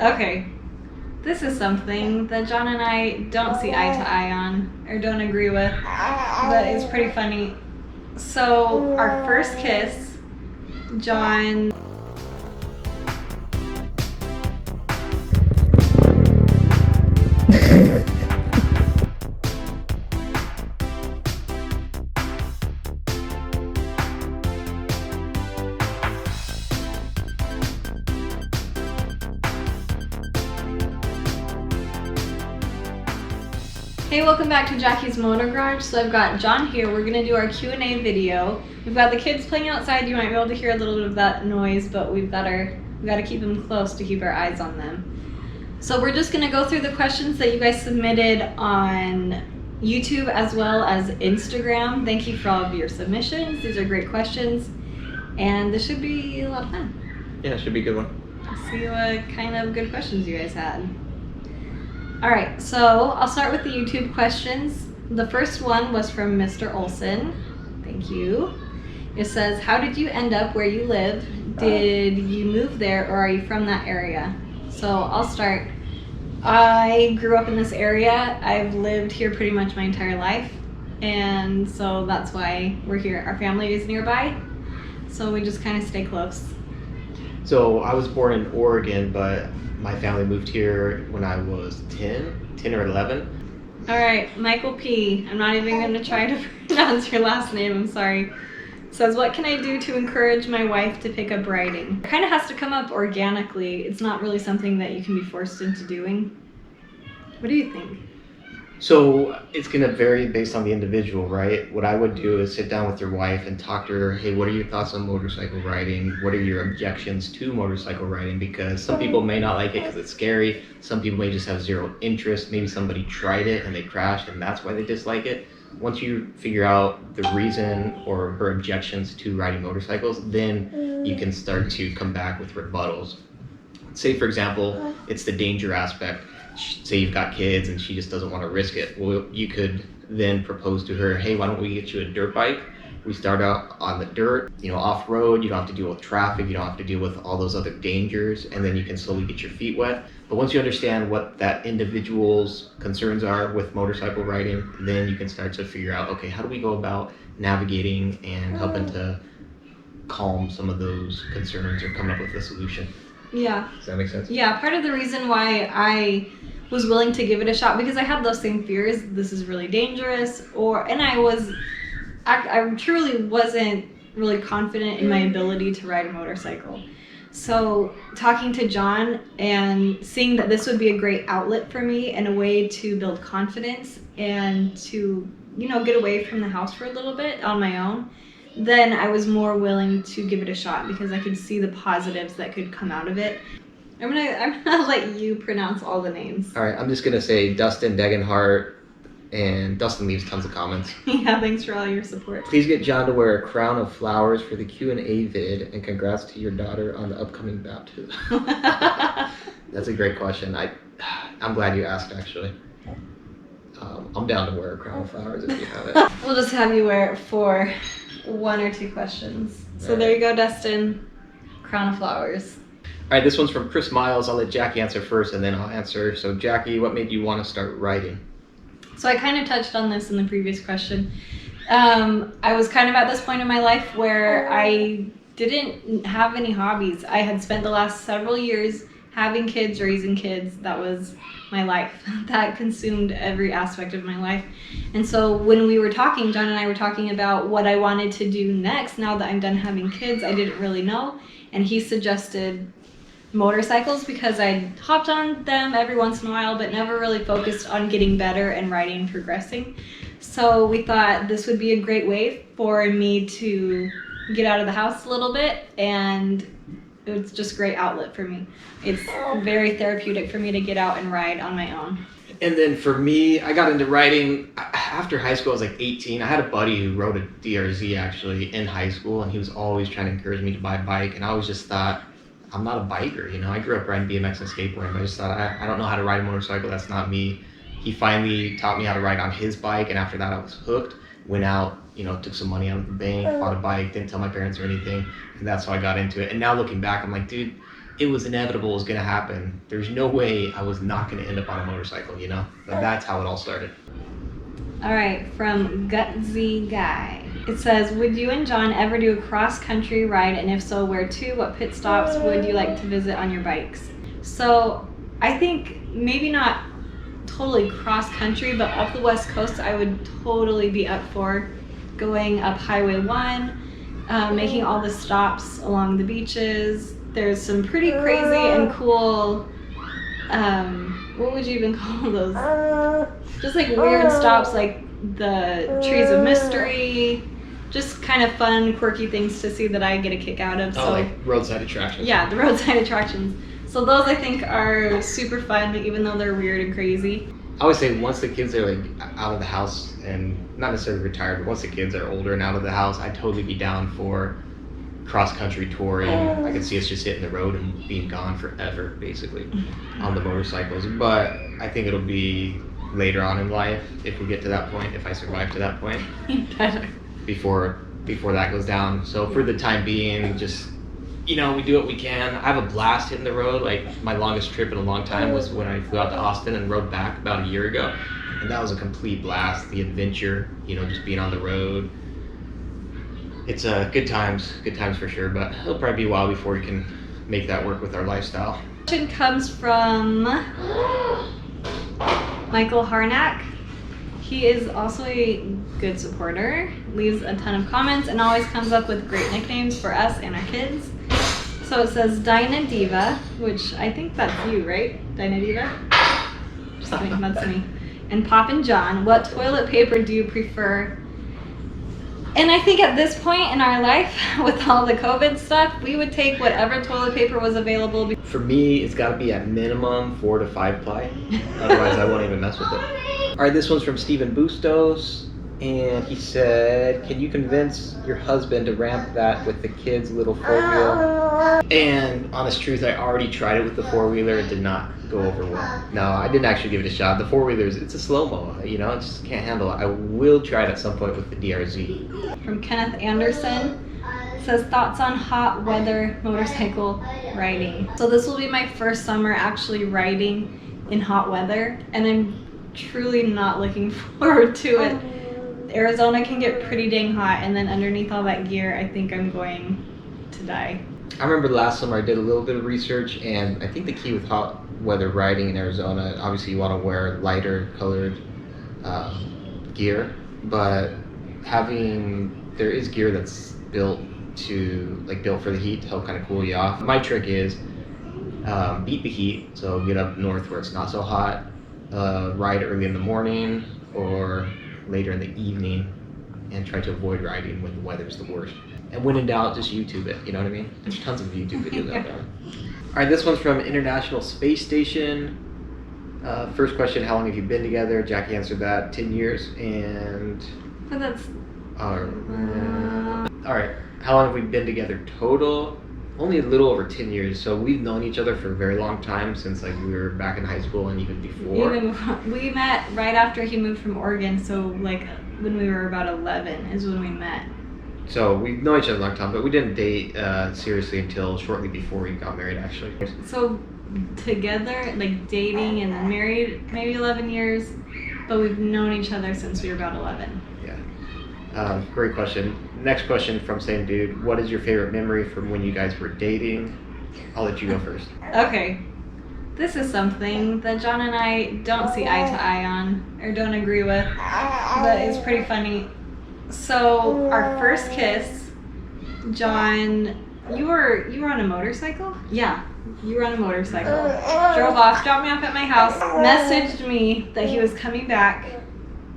Okay, this is something that John and I don't see eye to eye on or don't agree with, but it's pretty funny. So, our first kiss, John. Hey, welcome back to Jackie's Motor Garage. So I've got John here. We're gonna do our Q&A video. We've got the kids playing outside. You might be able to hear a little bit of that noise, but we've got to keep them close to keep our eyes on them. So we're just gonna go through the questions that you guys submitted on YouTube as well as Instagram. Thank you for all of your submissions. These are great questions, and this should be a lot of fun. Yeah, it should be a good one. Let's see what kind of good questions you guys had. All right, so I'll start with the YouTube questions. The first one was from Mr. Olson. Thank you. It says, how did you end up where you live? Did you move there or are you from that area? So I'll start. I grew up in this area. I've lived here pretty much my entire life. And so that's why we're here. Our family is nearby, so we just kind of stay close. So I was born in Oregon, but my family moved here when I was 10 or 11. All right, Michael P. I'm not even going to try to pronounce your last name, I'm sorry. Says, what can I do to encourage my wife to pick up writing? It kind of has to come up organically. It's not really something that you can be forced into doing. What do you think? So it's going to vary based on the individual, right? What I would do is sit down with your wife and talk to her, hey, what are your thoughts on motorcycle riding? What are your objections to motorcycle riding? Because some people may not like it because it's scary. Some people may just have zero interest. Maybe somebody tried it and they crashed and that's why they dislike it. Once you figure out the reason or her objections to riding motorcycles, then you can start to come back with rebuttals. Say, for example, it's the danger aspect. Say you've got kids and she just doesn't want to risk it. Well, you could then propose to her, hey, why don't we get you a dirt bike? We start out on the dirt, off-road. You don't have to deal with traffic. You don't have to deal with all those other dangers. And then you can slowly get your feet wet. But once you understand what that individual's concerns are with motorcycle riding, then you can start to figure out, okay, how do we go about navigating and helping to calm some of those concerns or coming up with a solution? Yeah. Does that make sense? Yeah, part of the reason why I was willing to give it a shot, because I had those same fears. This is really dangerous, and I truly wasn't really confident in my ability to ride a motorcycle. So talking to John and seeing that this would be a great outlet for me and a way to build confidence and to, get away from the house for a little bit on my own, then I was more willing to give it a shot because I could see the positives that could come out of it. I'm gonna let you pronounce all the names. All right, I'm just gonna say Dustin Degenhart, and Dustin leaves tons of comments. Yeah, thanks for all your support. Please get John to wear a crown of flowers for the Q&A vid, and congrats to your daughter on the upcoming baptism. That's a great question. I'm glad you asked, actually. I'm down to wear a crown of flowers if you have it. We'll just have you wear it for 1 or 2 questions. So there you go, Dustin. Crown of flowers. All right, this one's from Chris Miles. I'll let Jackie answer first and then I'll answer. So Jackie, what made you want to start riding? So I kind of touched on this in the previous question. I was kind of at this point in my life where I didn't have any hobbies. I had spent the last several years having kids, raising kids. That was my life. That consumed every aspect of my life. And so when we were talking, John and I were talking about what I wanted to do next now that I'm done having kids, I didn't really know. And he suggested motorcycles because I hopped on them every once in a while, but never really focused on getting better and riding and progressing. So we thought this would be a great way for me to get out of the house a little bit, and it's just a great outlet for me. It's very therapeutic for me to get out and ride on my own. And then for me, I got into riding after high school. I was like 18. I had a buddy who rode a DRZ actually in high school, and he was always trying to encourage me to buy a bike. And I always just thought, I'm not a biker, I grew up riding BMX and skateboarding, but I just thought, I don't know how to ride a motorcycle, that's not me. He finally taught me how to ride on his bike, and after that I was hooked. Went out, took some money out of the bank, bought a bike, didn't tell my parents or anything, and that's how I got into it. And now looking back, I'm like, dude, it was inevitable it was going to happen. There's no way I was not going to end up on a motorcycle, you know? But that's how it all started. All right, from Gutsy Guy. It says, would you and John ever do a cross-country ride? And if so, where to? What pit stops would you like to visit on your bikes? So I think maybe not totally cross-country, but up the West Coast, I would totally be up for going up Highway 1, making all the stops along the beaches. There's some pretty crazy and cool, what would you even call those? Just like weird stops, like the Trees of Mystery, just kind of fun, quirky things to see that I get a kick out of. Oh, so, like roadside attractions. Yeah, the roadside attractions. So those I think are super fun, even though they're weird and crazy. I always say once the kids are like out of the house and not necessarily retired, but once the kids are older and out of the house, I'd totally be down for cross-country touring. I could see us just hitting the road and being gone forever, basically, on the motorcycles. But I think it'll be later on in life if we get to that point, if I survive to that point, before that goes down. So for the time being, just, you know, we do what we can. I have a blast hitting the road. Like my longest trip in a long time was when I flew out to Austin and rode back about a year ago. And that was a complete blast. The adventure, you know, just being on the road. It's good times for sure, but it'll probably be a while before we can make that work with our lifestyle. Question comes from Michael Harnack. He is also a good supporter, leaves a ton of comments, and always comes up with great nicknames for us and our kids. So it says Dinah Diva, which I think that's you, right? Dinah Diva? Just kidding, that's me. And Poppin' John, what toilet paper do you prefer? And I think at this point in our life, with all the COVID stuff, we would take whatever toilet paper was available. For me, it's got to be at minimum 4 to 5 ply. Otherwise, I won't even mess with it. All right, this one's from Steven Bustos. And he said, can you convince your husband to ramp that with the kids' little 4-wheel? And honest truth, I already tried it with the 4-wheeler. It did not go over well. No, I didn't actually give it a shot. The 4-wheelers, it's a slow-mo, you know, I just can't handle it. I will try it at some point with the DRZ. From Kenneth Anderson, it says thoughts on hot weather motorcycle riding. So this will be my first summer actually riding in hot weather, and I'm truly not looking forward to it. Arizona can get pretty dang hot, and then underneath all that gear, I think I'm going to die. I remember last summer I did a little bit of research, and I think the key with hot weather riding in Arizona, obviously you want to wear lighter colored gear, but there is gear that's built for the heat to help kind of cool you off. My trick is beat the heat, so get up north where it's not so hot, ride early in the morning or later in the evening, and try to avoid riding when the weather's the worst. And when in doubt, just YouTube it, you know what I mean? There's tons of YouTube videos out there. All right, this one's from International Space Station. First question, how long have you been together? Jackie answered that, 10 years. And But that's... all right, how long have we been together total? Only a little over 10 years. So we've known each other for a very long time, since like we were back in high school and even before. We met right after he moved from Oregon, so like when we were about 11 is when we met. So we've known each other a long time, but we didn't date seriously until shortly before we got married, actually. So together, like dating and then married, maybe 11 years, but we've known each other since we were about 11. Yeah. Great question. Next question from same dude. What is your favorite memory from when you guys were dating? I'll let you go first. Okay. This is something that John and I don't see eye to eye on, or don't agree with, but it's pretty funny. So our first kiss, John, you were on a motorcycle? Yeah, you were on a motorcycle. Drove off, dropped me off at my house, messaged me that he was coming back,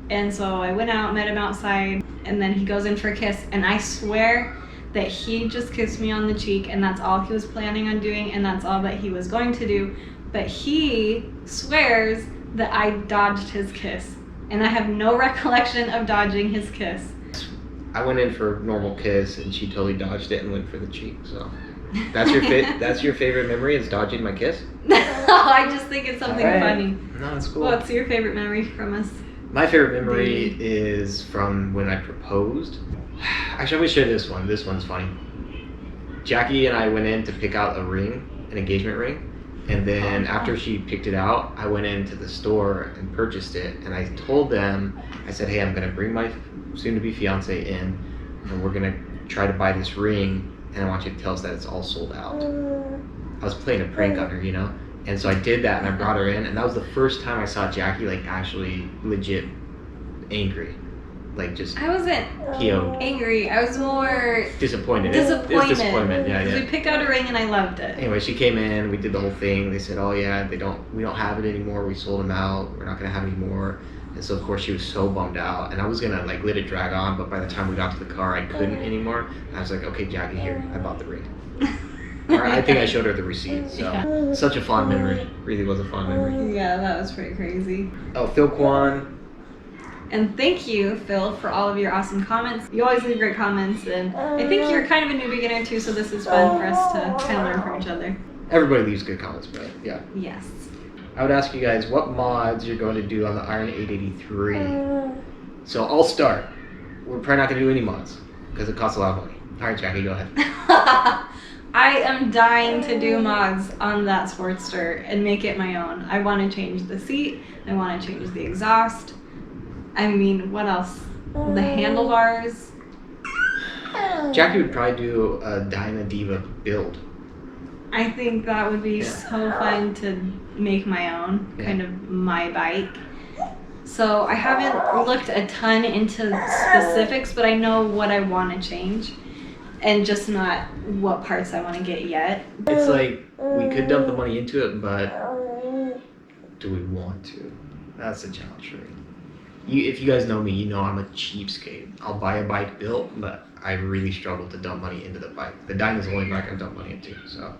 and so I went out, met him outside, and then he goes in for a kiss, and I swear that he just kissed me on the cheek, and that's all he was planning on doing, and that's all that he was going to do. But he swears that I dodged his kiss, and I have no recollection of dodging his kiss. I went in for a normal kiss, and she totally dodged it and went for the cheek. So that's your favorite memory, is dodging my kiss? No, I just think it's something funny. No, that's cool. What's your favorite memory from us? My favorite memory is from when I proposed. Actually, I'm gonna share this one. This one's funny. Jackie and I went in to pick out a ring an engagement ring. And then after she picked it out, I went into the store and purchased it. And I told them, I said, hey, I'm going to bring my soon-to-be fiance in, and we're going to try to buy this ring, and I want you to tell us that it's all sold out. I was playing a prank on her, you know? And so I did that, and I brought her in, and that was the first time I saw Jackie, like, actually legit angry. Like, just I wasn't PO'd. angry. I was more Disappointed. disappointed. It's disappointment, yeah, Because yeah. we picked out a ring and I loved it. Anyway, she came in, we did the whole thing. They said, oh yeah, we don't have it anymore. We sold them out. We're not gonna have any more. And so of course she was so bummed out. And I was gonna like let it drag on, but by the time we got to the car, I couldn't anymore. And I was like, okay, Jackie, here, I bought the ring. Or I think I showed her the receipt. So Yeah. such a fond memory. Really was a fond memory. Yeah, that was pretty crazy. Oh, Phil Kwan. And thank you, Phil, for all of your awesome comments. You always leave great comments, and I think you're kind of a new beginner too, so this is fun for us to kind of learn from each other. Everybody leaves good comments, but yeah. Yes. I would ask you guys what mods you're going to do on the Iron 883. So I'll start. We're probably not going to do any mods because it costs a lot of money. All right, Jackie, go ahead. I am dying to do mods on that Sportster and make it my own. I want to change the seat. I want to change the exhaust. I mean, what else? The handlebars. Jackie would probably do a Dyna Diva build. I think that would be Yeah. so fun to make my own, kind of my bike. So I haven't looked a ton into specifics, but I know what I want to change and just not what parts I want to get yet. It's like we could dump the money into it, but do we want to? That's the challenge for me. If you guys know me, you know I'm a cheapskate. I'll buy a bike built, but I really struggle to dump money into the bike. The Dyna's the only bike I dump money into, so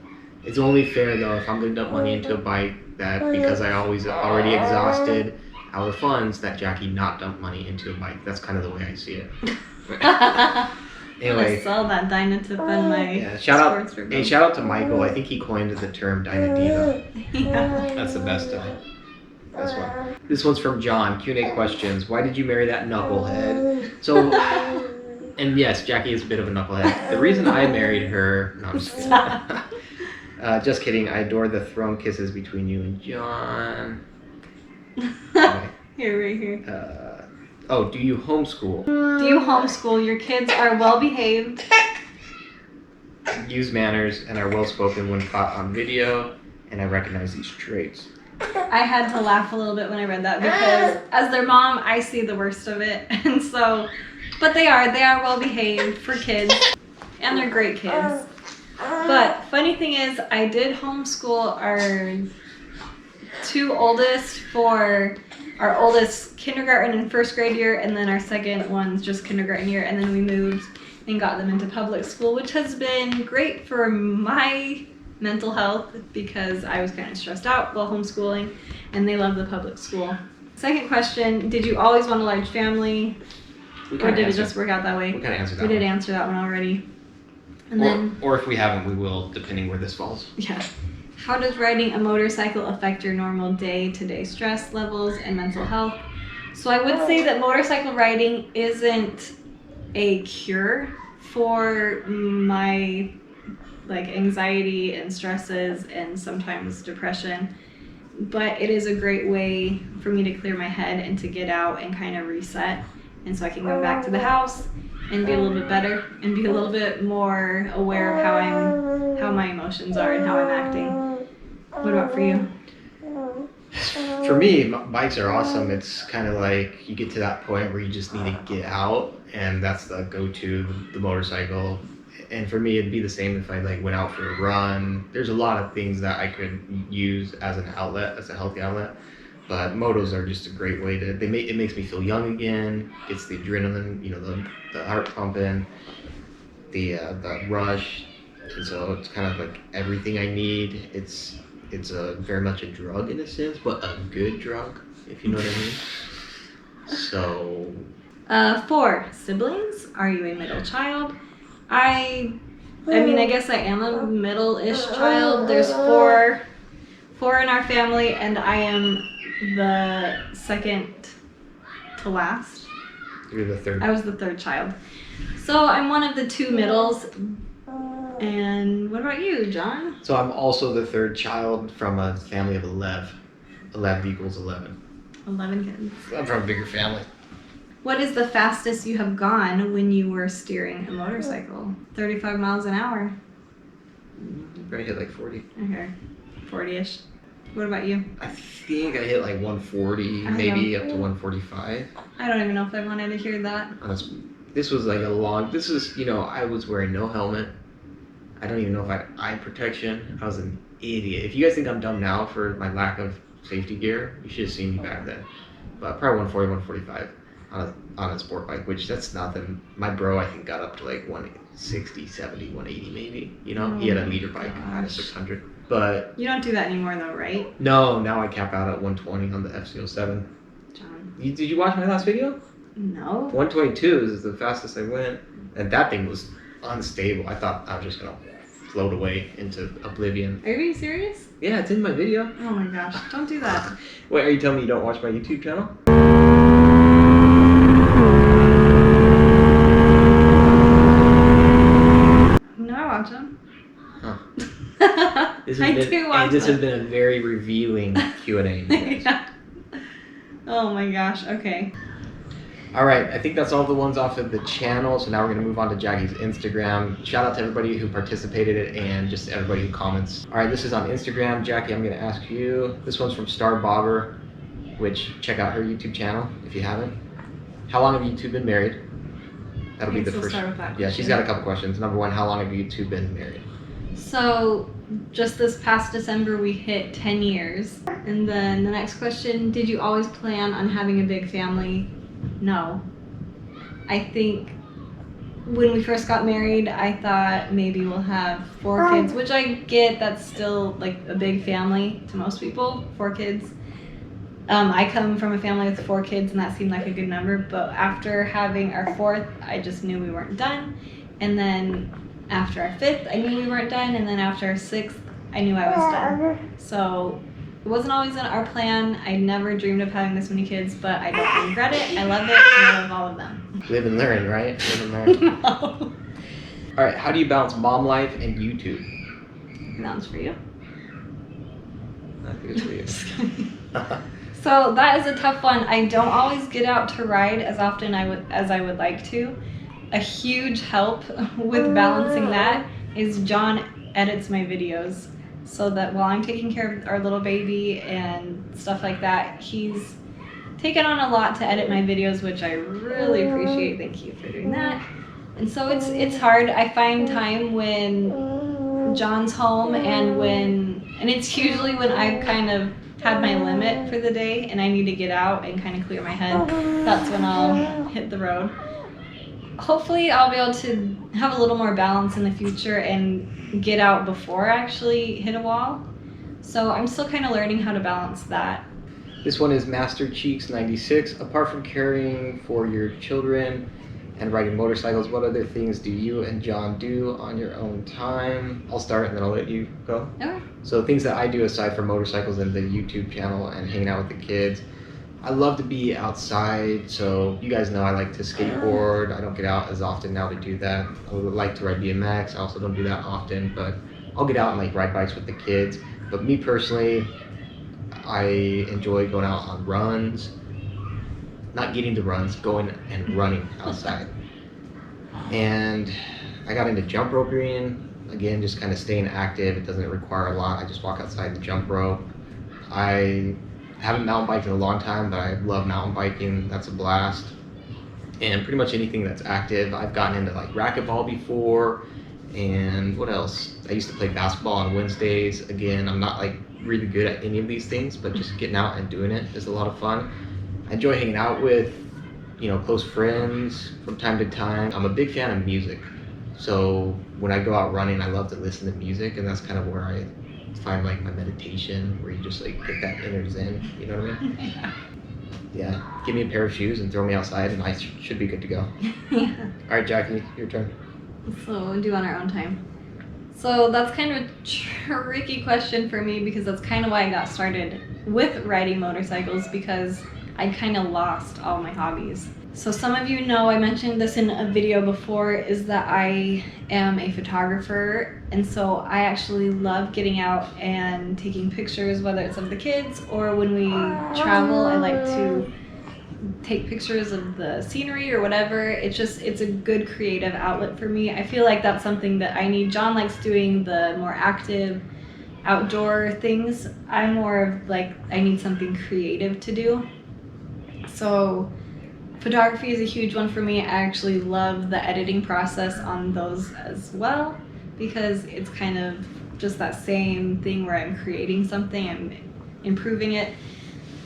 it's only fair though if I'm gonna dump money into a bike that because I already exhausted our funds that Jackie not dump money into a bike. That's kind of the way I see it. Anyway, I'm gonna sell that Dyna to fund my yeah, shout out Sportster hey, build. shout out to Michael. I think he coined the term Dyna Diva. Yeah. That's the best this one. This one's from John. Q&A questions. Why did you marry that knucklehead? So, and yes, Jackie is a bit of a knucklehead. The reason I married her, no, I'm just kidding. Just kidding. I adore the throne kisses between you and John. Okay. Here, right here. Oh, do you homeschool? Do you homeschool? Your kids are well behaved. Use manners and are well spoken when caught on video, and I recognize these traits. I had to laugh a little bit when I read that because as their mom, I see the worst of it. And so, but they are well behaved for kids and they're great kids. But funny thing is, I did homeschool our two oldest for our oldest kindergarten and first grade year, and then our second one's just kindergarten year, and then we moved and got them into public school, which has been great for my mental health because I was kind of stressed out while homeschooling, and they love the public school. Second question, did you always want a large family, or did it just work out that way? We kind of answered that We did one. answer that one already. And then, Or if we haven't, we will, depending where this falls. yeah. How does riding a motorcycle affect your normal day-to-day stress levels and mental health? So I would say that motorcycle riding isn't a cure for my anxiety and stresses and sometimes depression, but it is a great way for me to clear my head and to get out and kind of reset, and so I can go back to the house and be a little bit better and be a little bit more aware of how my emotions are and how I'm acting. What about for you? For me, bikes are awesome. It's kind of like you get to that point where you just need to get out, and that's the go-to, the motorcycle. And for me, it'd be the same if I went out for a run. There's a lot of things that I could use as an outlet, as a healthy outlet. But motos are just a great way to. It makes me feel young again. Gets the adrenaline, the heart pumping, the rush. And so it's kind of like everything I need. It's very much a drug in a sense, but a good drug, if you know what I mean. So. 4 siblings. Are you a middle child? I mean, I guess I am a middle-ish child. There's four in our family, and I am the second to last. You're the third. I was the third child. So I'm one of the two middles, And what about you, John? So I'm also the third child from a family of 11. 11 equals 11. 11 kids. I'm from a bigger family. What is the fastest you have gone when you were steering a motorcycle? 35 miles an hour. I hit like 40. Okay, 40-ish. What about you? I think I hit like 140, I maybe know. up to 145. I don't even know if I wanted to hear that. This was like this is, I was wearing no helmet. I don't even know if I had eye protection. I was an idiot. If you guys think I'm dumb now for my lack of safety gear, you should have seen me back then. But probably 140, 145 on a sport bike, which that's nothing. My bro, I think, got up to like 160, 70, 180 maybe. He had a leader bike, I had a 600. But You don't do that anymore though, right? no, now I cap out at 120 on the FC07. John. Did you watch my last video? No. 122 is the fastest I went. And that thing was unstable. I thought I was just going to float away into oblivion. Are you being serious? Yeah, it's in my video. Oh my gosh, don't do that. Wait, are you telling me you don't watch my YouTube channel? No, I watch them. Huh. do watch This has them. been a very revealing Q&A. Yeah. Oh my gosh, okay. All right, I think that's all the ones off of the channel. So now we're going to move on to Jackie's Instagram. Shout out to everybody who participated and just everybody who comments. All right, this is on Instagram. Jackie, I'm going to ask you. This one's from Star Bobber, which check out her YouTube channel if you haven't. How long have you two been married? That'll be the We'll first. start with that Yeah, she's question. got a couple questions. Number one, how long have you two been married? So, just this past December, we hit 10 years. And then the next question, did you always plan on having a big family? No. I think when we first got married, I thought maybe we'll have 4 kids, which I get that's still like a big family to most people, 4 kids. I come from a family with 4 kids and that seemed like a good number, but after having our 4th, I just knew we weren't done. And then after our 5th, I knew we weren't done, and then after our 6th, I knew I was done. So it wasn't always in our plan. I never dreamed of having this many kids, but I don't regret it. I love it, and I love all of them. Live and learn, right? Live and learn. No. All right, how do you balance mom life and YouTube? That one's for you. I think it's for you. So that is a tough one. I don't always get out to ride as often as I would like to. A huge help with balancing that is John edits my videos so that while I'm taking care of our little baby and stuff like that, he's taken on a lot to edit my videos, which I really appreciate. Thank you for doing that. And so it's hard. I find time when John's home and it's usually when I've kind of had my limit for the day and I need to get out and kind of clear my head. That's when I'll hit the road. Hopefully I'll be able to have a little more balance in the future and get out before I actually hit a wall. So I'm still kind of learning how to balance that. This one is Master Cheeks 96. Apart from caring for your children and riding motorcycles, what other things do you and John do on your own time? I'll start and then I'll let you go. Okay. So things that I do aside from motorcycles and the YouTube channel and hanging out with the kids. I love to be outside, so you guys know I like to skateboard. I don't get out as often now to do that. I would like to ride BMX. I also don't do that often, but I'll get out and like ride bikes with the kids. But me personally, I enjoy going out on runs. Not getting to runs, going and running outside. And I got into jump roping. Again, just kind of staying active. It doesn't require a lot. I just walk outside and jump rope. I haven't mountain biked in a long time, but I love mountain biking. That's a blast. And pretty much anything that's active. I've gotten into like racquetball before. And what else? I used to play basketball on Wednesdays. Again, I'm not like really good at any of these things, but just getting out and doing it is a lot of fun. I enjoy hanging out with, close friends from time to time. I'm a big fan of music. So when I go out running, I love to listen to music, and that's kind of where I find like my meditation, where you just like get that inner zen, you know what I mean? Yeah, give me a pair of shoes and throw me outside and I should be good to go. Yeah. All right, Jackie, your turn. So we'll do on our own time. So that's kind of a tricky question for me because that's kind of why I got started with riding motorcycles, because I kind of lost all my hobbies. So some of you know, I mentioned this in a video before, is that I am a photographer, and so I actually love getting out and taking pictures, whether it's of the kids or when we travel. I like to take pictures of the scenery or whatever. It's a good creative outlet for me. I feel like that's something that I need. John likes doing the more active outdoor things. I'm more of like, I need something creative to do. So photography is a huge one for me. I actually love the editing process on those as well, because it's kind of just that same thing where I'm creating something, I'm improving it.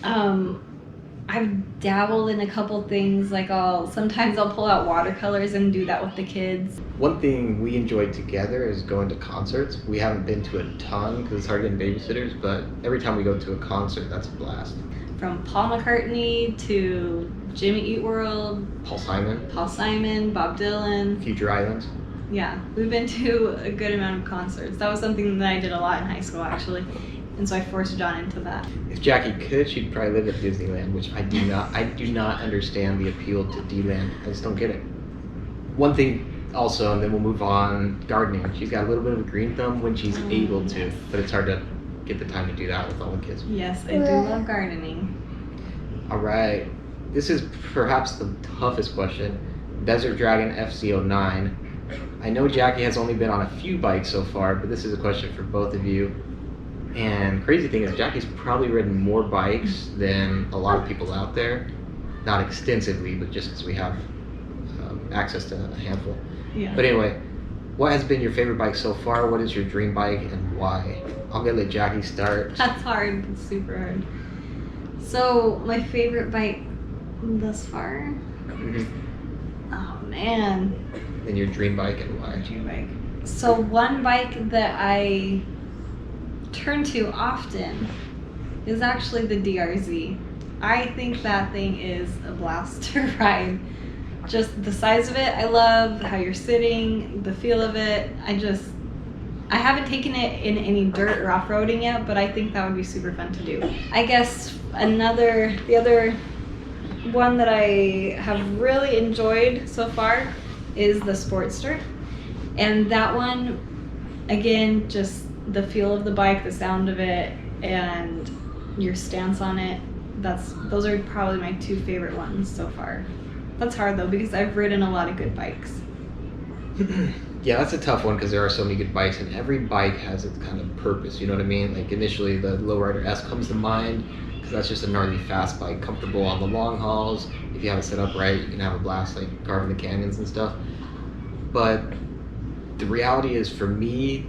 I've dabbled in a couple things, like sometimes I'll pull out watercolors and do that with the kids. One thing we enjoy together is going to concerts. We haven't been to a ton because it's hard getting babysitters, but every time we go to a concert, that's a blast. From Paul McCartney to Jimmy Eat World, Paul Simon, Bob Dylan. Future Islands. Yeah, we've been to a good amount of concerts. That was something that I did a lot in high school, actually. And so I forced John into that. If Jackie could, she'd probably live at Disneyland, which I do not. I do not understand the appeal to D-Land. I just don't get it. One thing also, and then we'll move on, gardening. She's got a little bit of a green thumb when she's able to, but it's hard to get the time to do that with all the kids. Yes, I do love gardening. All right. This is perhaps the toughest question. Desert Dragon FC09. I know Jackie has only been on a few bikes so far, but this is a question for both of you. And crazy thing is, Jackie's probably ridden more bikes than a lot of people out there. Not extensively, but just because we have access to a handful. Yeah. But anyway, what has been your favorite bike so far? What is your dream bike and why? I'm gonna let Jackie start. That's hard. It's super hard. So my favorite bike thus far? Mm-hmm. Oh man. And your dream bike and why? Dream bike. So one bike that I turn to often is actually the DRZ. I think that thing is a blast to ride. Just the size of it, I love how you're sitting, the feel of it. I haven't taken it in any dirt or off-roading yet, but I think that would be super fun to do. I guess the other one that I have really enjoyed so far is the Sportster. And that one, again, just the feel of the bike, the sound of it, and your stance on it. Those are probably my two favorite ones so far. That's hard though, because I've ridden a lot of good bikes. Yeah, that's a tough one because there are so many good bikes, and every bike has its kind of purpose, you know what I mean? Like initially the Lowrider S comes to mind because that's just a gnarly fast bike, comfortable on the long hauls. If you have it set up right, you can have a blast like carving the canyons and stuff. But the reality is, for me,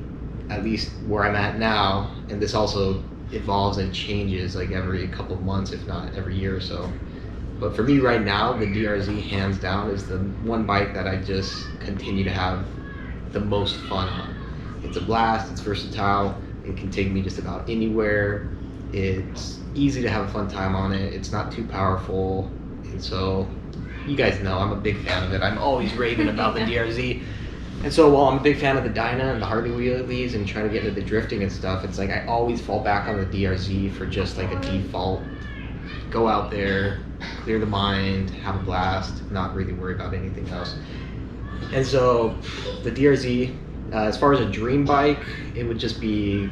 at least where I'm at now, and this also evolves and changes like every couple of months, if not every year or so. But for me right now, the DRZ hands down is the one bike that I just continue to have the most fun on. It's a blast, it's versatile, it can take me just about anywhere. It's easy to have a fun time on it, it's not too powerful. And so, you guys know I'm a big fan of it. I'm always raving about the DRZ. And so while I'm a big fan of the Dyna and the Harley wheelies and trying to get into the drifting and stuff, it's like I always fall back on the DRZ for just like a default. Go out there, clear the mind, have a blast, not really worry about anything else. And so the DRZ, as far as a dream bike, it would just be,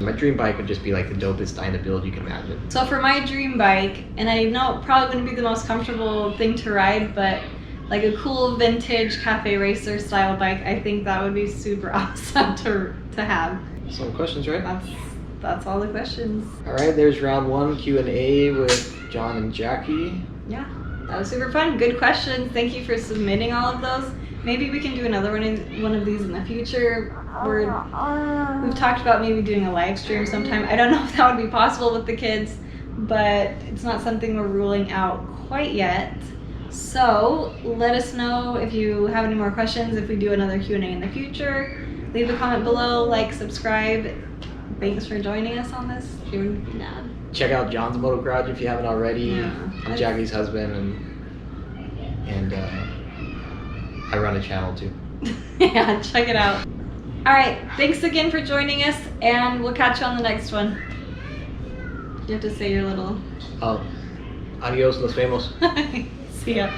my dream bike would just be like the dopest Dyna build you can imagine. So for my dream bike, and I know it probably wouldn't be the most comfortable thing to ride, but like a cool vintage cafe racer style bike, I think that would be super awesome to have. Some questions, right? That's all the questions. All right, there's round one, Q&A with John and Jackie. Yeah, that was super fun. Good questions. Thank you for submitting all of those. Maybe we can do another one of these in the future. We've talked about maybe doing a live stream sometime. I don't know if that would be possible with the kids, but it's not something we're ruling out quite yet. So let us know if you have any more questions, if we do another Q&A in the future. Leave a comment below, like, subscribe. Thanks for joining us on this. Check out John's Moto Garage if you haven't already. Yeah. I'm Jackie's husband, and I run a channel too. Yeah, check it out. All right, thanks again for joining us, and we'll catch you on the next one. You have to say your little... Adios, nos vemos. See ya.